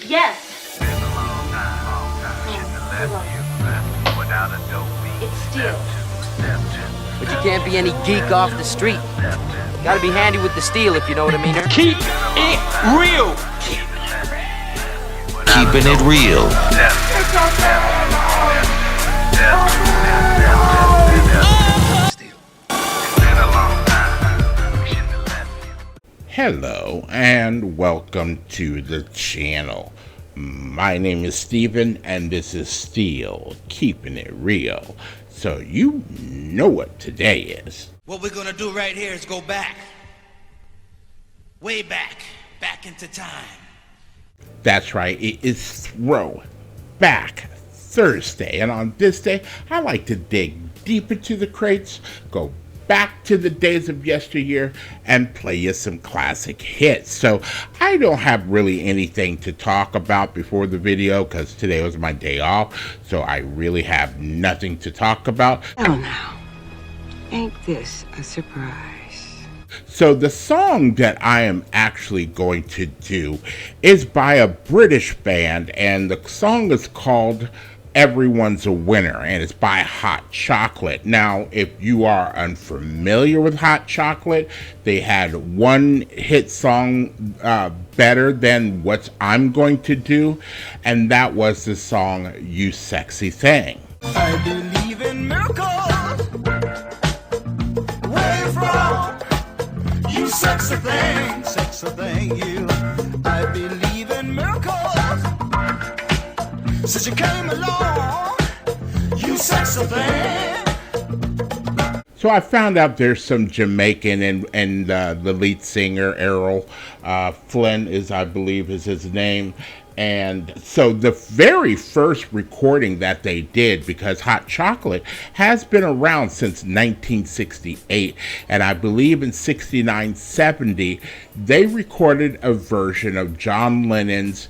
Yes. It's steel. But you can't be any geek off the street. Gotta be handy with the steel, if you know what I mean. Keep it real. Keeping it real. Hello and welcome to the channel. My name is Steven and this is Steel, keeping it real. So you know what today is. What we're gonna do right here is go back. Way back into time. That's right, it is Throwback Thursday. And on this day, I like to dig deep into the crates, go back to the days of yesteryear, and play you some classic hits. So I don't have really anything to talk about before the video because today was my day off. So I really have nothing to talk about. Oh no, ain't this a surprise? So the song that I am actually going to do is by a British band, and the song is called Everyone's a Winner, and it's by Hot Chocolate. Now, if you are unfamiliar with Hot Chocolate, they had one hit song better than what I'm going to do, and that was the song You Sexy Thing. I believe in miracles. Where you from? You sexy thing, you. I believe in miracles. Since you came along, you sexy thing. So I found out there's some Jamaican and the lead singer Errol Flynn I believe is his name. And so the very first recording that they did, because Hot Chocolate has been around since 1968, and I believe in 69, 70, they recorded a version of John Lennon's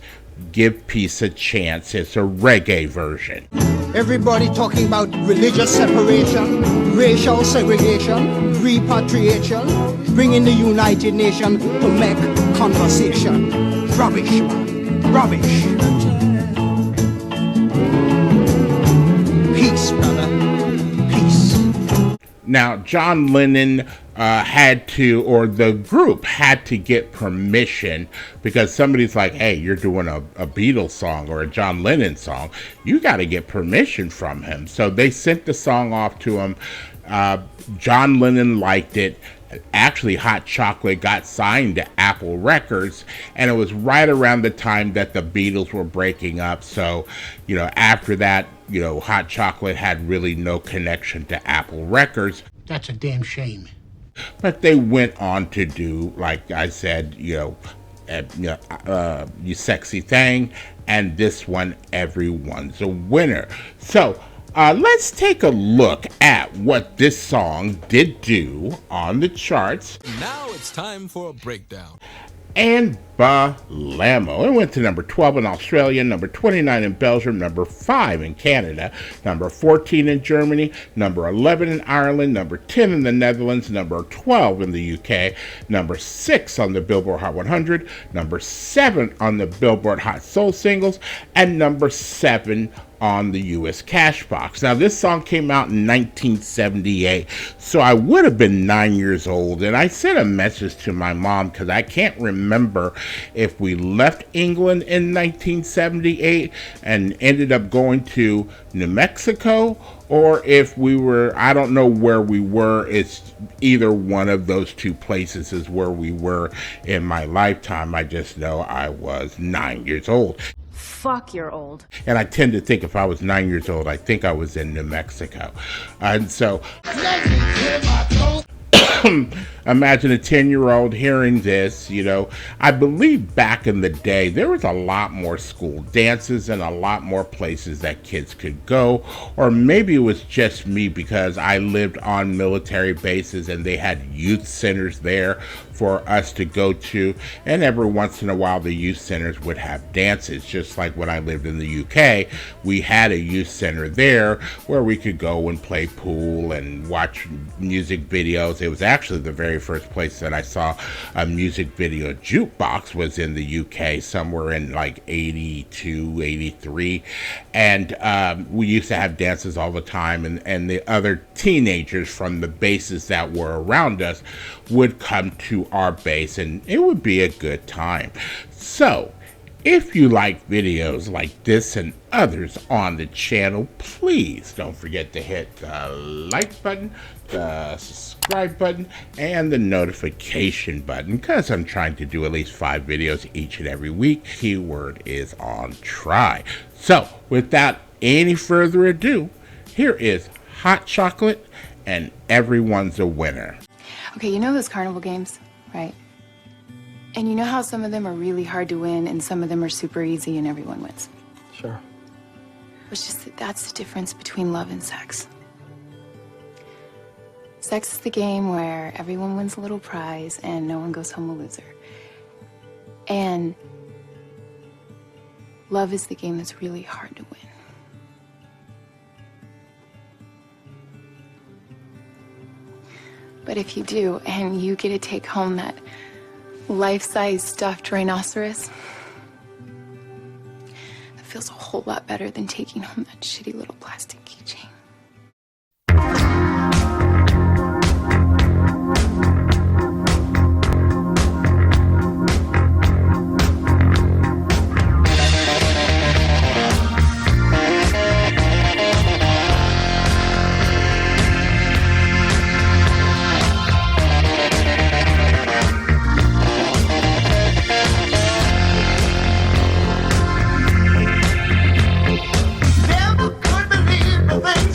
Give Peace a Chance. It's a reggae version. Everybody talking about religious separation, racial segregation, repatriation, bringing the United Nations to make conversation. Rubbish, man. Rubbish. Peace, brother. Peace. Now, John Lennon the group had to get permission, because somebody's like, hey, you're doing a Beatles song or a John Lennon song. You got to get permission from him. So they sent the song off to him. John Lennon liked it. Actually, Hot Chocolate got signed to Apple Records, and it was right around the time that the Beatles were breaking up. So, after that, Hot Chocolate had really no connection to Apple Records. That's a damn shame. But they went on to do, like I said, You Sexy Thing, and this one, Everyone's a Winner. So, let's take a look at what this song did do on the charts. Now it's time for a breakdown. And Balamo. It went to number 12 in Australia, number 29 in Belgium, number 5 in Canada, number 14 in Germany, number 11 in Ireland, number 10 in the Netherlands, number 12 in the UK, number 6 on the Billboard Hot 100, number 7 on the Billboard Hot Soul Singles, and number 7 on the US Cashbox. Now, this song came out in 1978, so I would have been 9 years old, and I sent a message to my mom because I can't remember if we left England in 1978 and ended up going to New Mexico, or if we were, I don't know where we were. It's either one of those two places is where we were in my lifetime. I just know I was 9 years old. Fuck, you're old. And I tend to think if I was 9 years old, I think I was in New Mexico. And so imagine a 10-year-old hearing this, I believe back in the day, there was a lot more school dances and a lot more places that kids could go. Or maybe it was just me because I lived on military bases and they had youth centers there for us to go to. And every once in a while, the youth centers would have dances. Just like when I lived in the UK, we had a youth center there where we could go and play pool and watch music videos. It was actually the very very first place that I saw a music video jukebox was in the UK, somewhere in like 82, 83. And we used to have dances all the time, and the other teenagers from the bases that were around us would come to our base, and it would be a good time. So, if you like videos like this and others on the channel, please don't forget to hit the like button, the subscribe button, and the notification button, because I'm trying to do at least 5 videos each and every week. Keyword is on try. So, without any further ado, here is Hot Chocolate and Everyone's a Winner. Okay, you know those carnival games, right? And you know how some of them are really hard to win and some of them are super easy and everyone wins? Sure. It's just that that's the difference between love and sex. Sex is the game where everyone wins a little prize and no one goes home a loser. And love is the game that's really hard to win. But if you do, and you get to take home that life-size stuffed rhinoceros, it feels a whole lot better than taking home that shitty little plastic keychain. Never could believe the things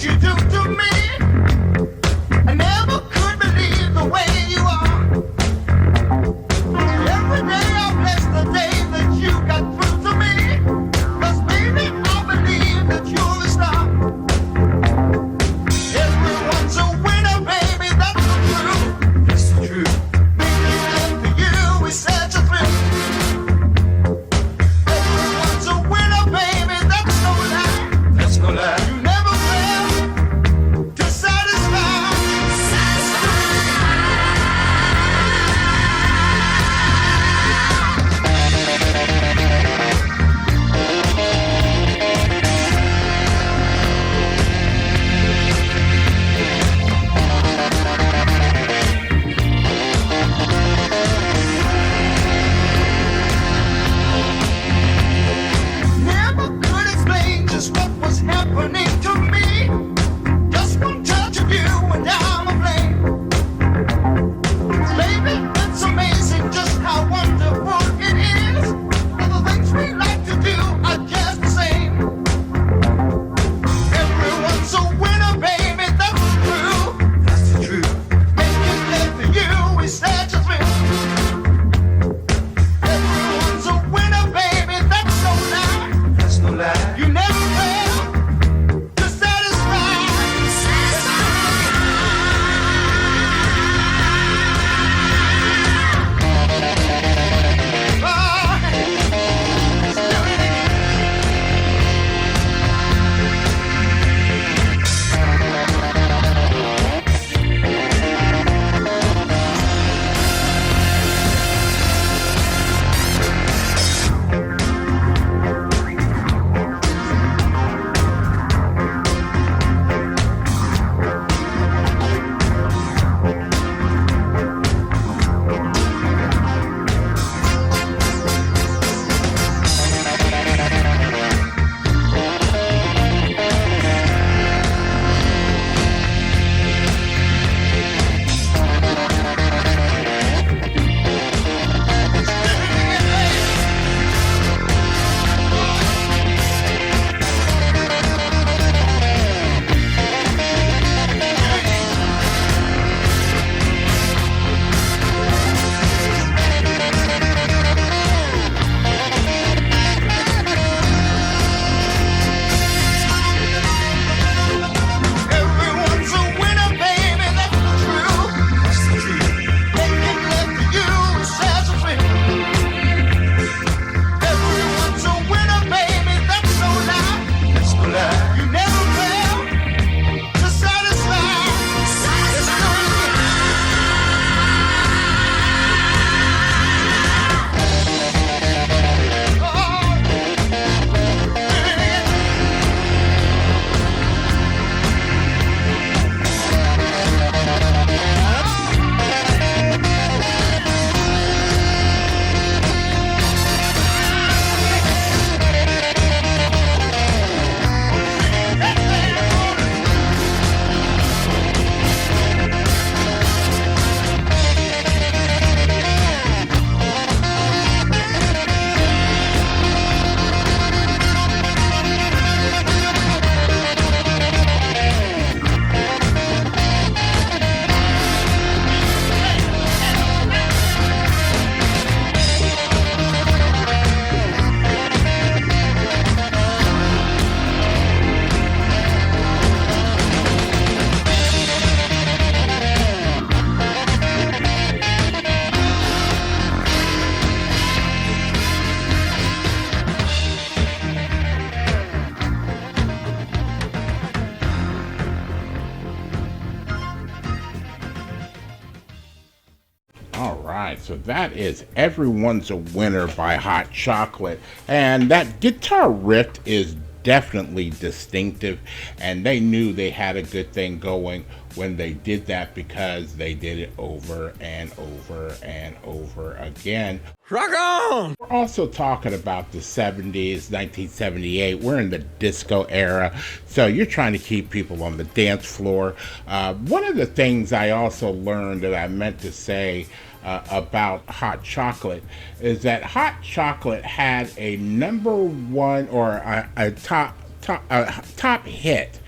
so that is Everyone's a Winner by Hot Chocolate. And that guitar riff is definitely distinctive, and they knew they had a good thing going when they did that, because they did it over and over and over again. Rock on! We're also talking about the 70s, 1978. We're in the disco era, so you're trying to keep people on the dance floor. One of the things I also learned that I meant to say about Hot Chocolate is that Hot Chocolate had a #1 or a top hit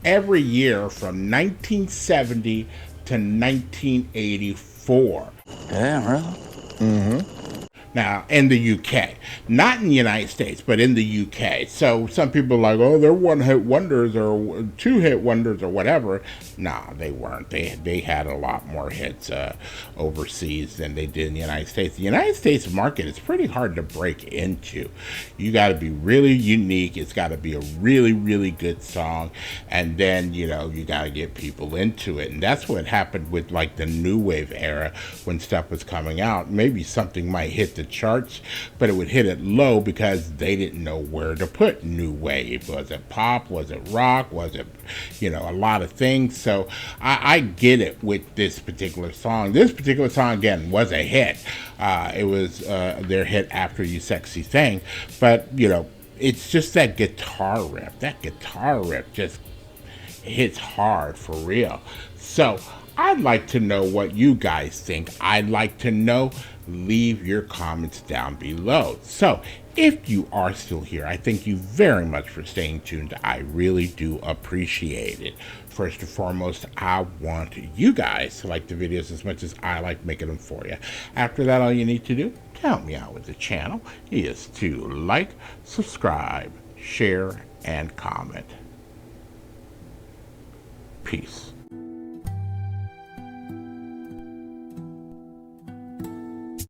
every year from 1970 to 1984. Yeah, really? Now, in the UK, not in the United States, but in the UK. So some people are like, oh, they're one-hit wonders or two-hit wonders or whatever. Nah, they weren't. They had a lot more hits overseas than they did in the United States. The United States market is pretty hard to break into. You got to be really unique. It's got to be a really, really good song. And then, you know, you got to get people into it. And that's what happened with, like, the new wave era when stuff was coming out. Maybe something might hit the charts, but it would hit it low because they didn't know where to put new wave. Was it pop? Was it rock? Was it, you know, a lot of things? So I get it with this particular song. This particular song, again, was a hit. It was their hit after You Sexy Thing, but, you know, it's just that guitar riff. That guitar riff just hits hard for real. So I'd like to know what you guys think. I'd like to know. Leave your comments down below. So if you are still here, I thank you very much for staying tuned. I really do appreciate it. First and foremost, I want you guys to like the videos as much as I like making them for you. After that, all you need to do to help me out with the channel is to like, subscribe, share, and comment. Peace.